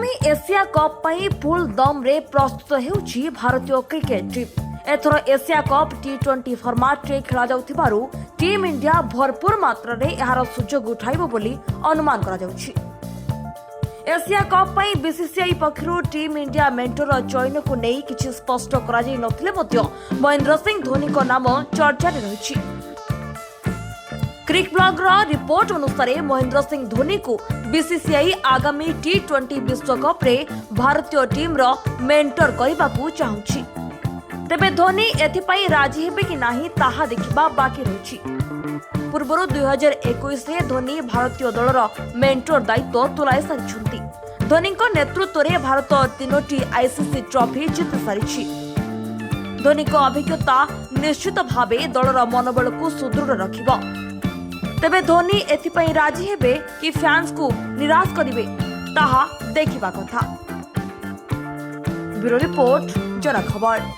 आगामी Asia cup पई full दम रे प्रस्तुत हेउछि भारतीय क्रिकेट टीम। एथर एशिया कप टी20 फॉर्मेट रे खेला जाउथिबारु टीम इंडिया भरपूर मात्रा रे एहार सुजोग उठाइबो बोली अनुमान करा जाउछि। एशिया कप पई बीसीसीआई पक्षरु टीम इंडिया मेंटर चयन को नहीं किछि स्पष्ट करा जाई नथिले मध्य महेंद्र सिंह धोनी को नाम चर्चा रे रहिछि। क्रिक ब्लॉग रिपोर्ट अनुसार महेंद्र सिंह धोनी को बीसीसीआई आगामी टी20 विश्वकप रे भारतीय टीम रो मेंटर करबाकू चाहुछि। तेबे धोनी एथिपाई राजी हेबे कि नाही ताहा देखिबा बाकी रहिछि। पूर्वरु 2021 रे धोनी भारतीय दलर मेंटर दायित्व तुलाई सारिछन्ति। धोनी को नेतृत्व रे भारत 3टी आईसीसी ट्रॉफी जीति सारिछि। धोनी को अभिज्ञता निश्चित भावे दलर मनोबल को सुदृढ़ रखिबो। तेबे धोनी एथिपाई राजी हेबे कि फैंस को निराश करिवे ताहा देखिबा कथा। ब्यूरो रिपोर्ट, जन खबर।